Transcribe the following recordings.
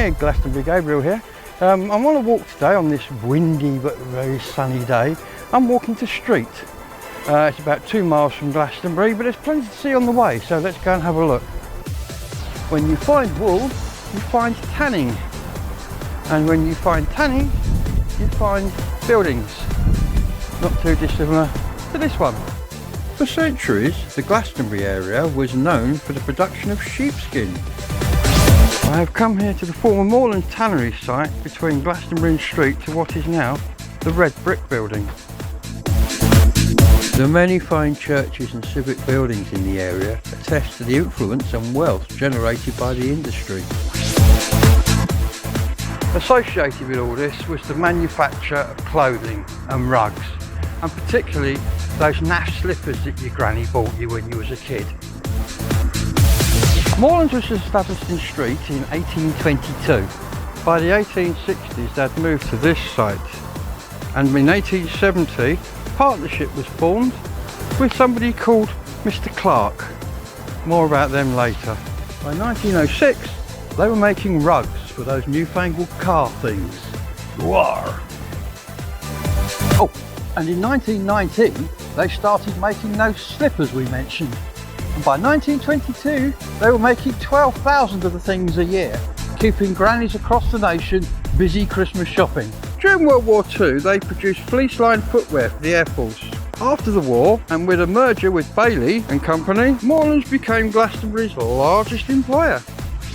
Hey, Glastonbury, Gabriel here. I'm on a walk today on this windy but very sunny day. I'm walking to Street. It's about 2 miles from Glastonbury, but there's plenty to see on the way, so let's go and have a look. When you find wool, you find tanning. And when you find tanning, you find buildings. Not too dissimilar to this one. For centuries, the Glastonbury area was known for the production of sheepskin. I have come here to the former Moorland Tannery site between Glastonbury and Street to what is now the Red Brick Building. The many fine churches and civic buildings in the area attest to the influence and wealth generated by the industry. Associated with all this was the manufacture of clothing and rugs, and particularly those naff slippers that your granny bought you when you was a kid. Moorland was established in Street in 1822. By the 1860s they'd moved to this site, and in 1870 a partnership was formed with somebody called Mr. Clark. More about them later. By 1906 they were making rugs for those newfangled car things. Roar! Oh, and in 1919 they started making those slippers we mentioned. And by 1922 they were making 12,000 of the things a year, keeping grannies across the nation busy Christmas shopping. During World War II they produced fleece-lined footwear for the Air Force. After the war, and with a merger with Bailey and Company, Moorlands became Glastonbury's largest employer.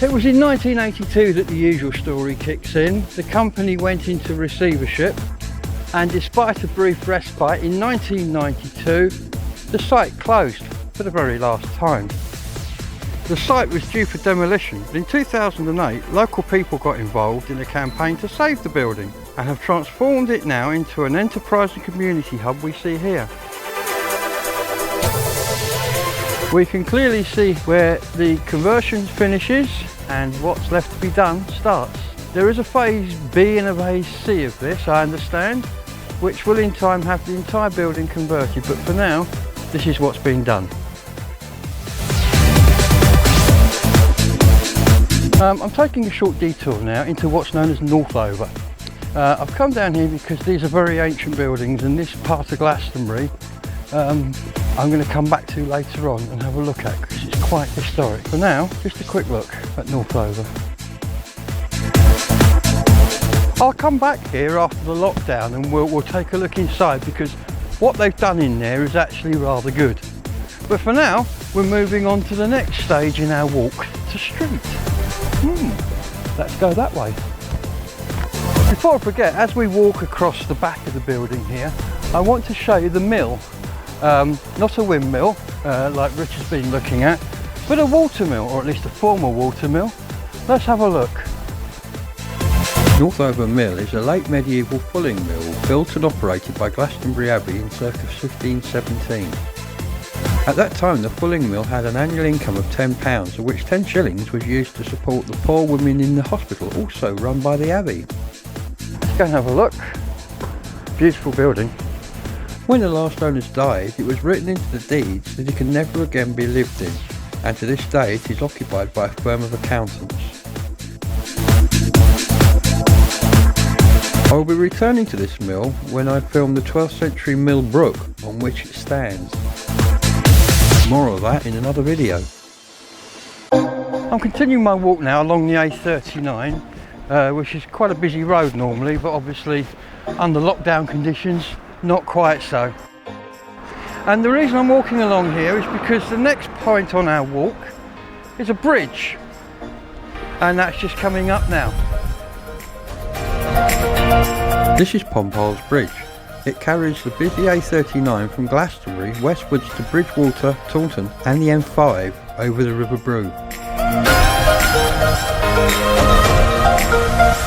It was in 1982 that the usual story kicks in. The company went into receivership, and despite a brief respite in 1992, the site closed for the very last time. The site was due for demolition, but in 2008 local people got involved in a campaign to save the building and have transformed it now into an enterprise and community hub we see here. We can clearly see where the conversion finishes and what's left to be done starts. There is a phase B and a phase C of this, I understand, which will in time have the entire building converted, but for now this is what's being done. I'm taking a short detour now into what's known as Northover. I've come down here because these are very ancient buildings, and this part of Glastonbury I'm going to come back to later on and have a look at because it's quite historic. For now, just a quick look at Northover. I'll come back here after the lockdown and we'll take a look inside, because what they've done in there is actually rather good. But for now, we're moving on to the next stage in our walk to Street. Let's go that way. Before I forget, as we walk across the back of the building here, I want to show you the mill. Not a windmill like Rich has been looking at, but a water mill, or at least a former water mill. Let's have a look. Northover Mill is a late medieval fulling mill built and operated by Glastonbury Abbey in circa 1517. At that time the fulling mill had an annual income of £10, of which 10 shillings was used to support the poor women in the hospital, also run by the Abbey. Let's go and have a look. Beautiful building. When the last owners died, it was written into the deeds that it can never again be lived in, and to this day it is occupied by a firm of accountants. I will be returning to this mill when I film the 12th century mill brook on which it stands. More of that in another video. I'm continuing my walk now along the A39, which is quite a busy road normally, but obviously under lockdown conditions not quite so. And the reason I'm walking along here is because the next point on our walk is a bridge, and that's just coming up now. This is Pompile's Bridge. It carries the busy A39 from Glastonbury westwards to Bridgewater, Taunton and the M5 over the River Brue.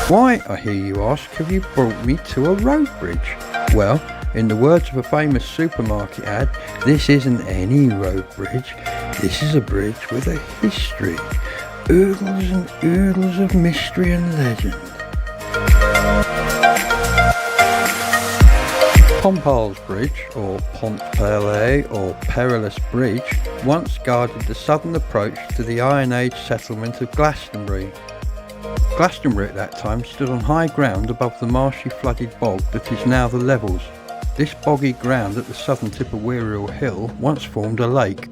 Why, I hear you ask, have you brought me to a road bridge? Well, in the words of a famous supermarket ad, this isn't any road bridge, this is a bridge with a history. Oodles and oodles of mystery and legend. Pompile's Bridge, or Pont Perlé, or Perilous Bridge, once guarded the southern approach to the Iron Age settlement of Glastonbury. Glastonbury at that time stood on high ground above the marshy flooded bog that is now the Levels. This boggy ground at the southern tip of Wearill Hill once formed a lake.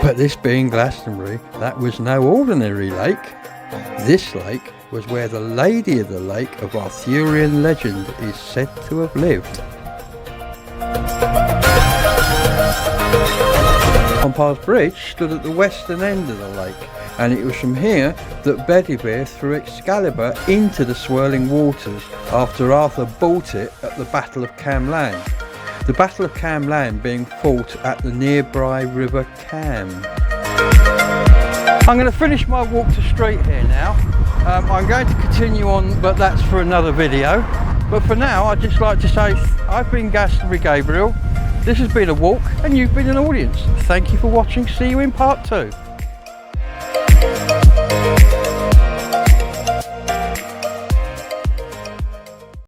But this being Glastonbury, that was no ordinary lake. This lake was where the Lady of the Lake of Arthurian legend is said to have lived. Pompar's Bridge stood at the western end of the lake, and it was from here that Bedivere threw Excalibur into the swirling waters after Arthur bought it at the Battle of Camlann. The Battle of Camlann being fought at the nearby River Cam. I'm going to finish my walk to street here now. I'm going to continue on, but that's for another video. But for now, I'd just like to say I've been Glastonbury Gabriel. This has been a walk and you've been an audience. Thank you for watching. See you in part 2.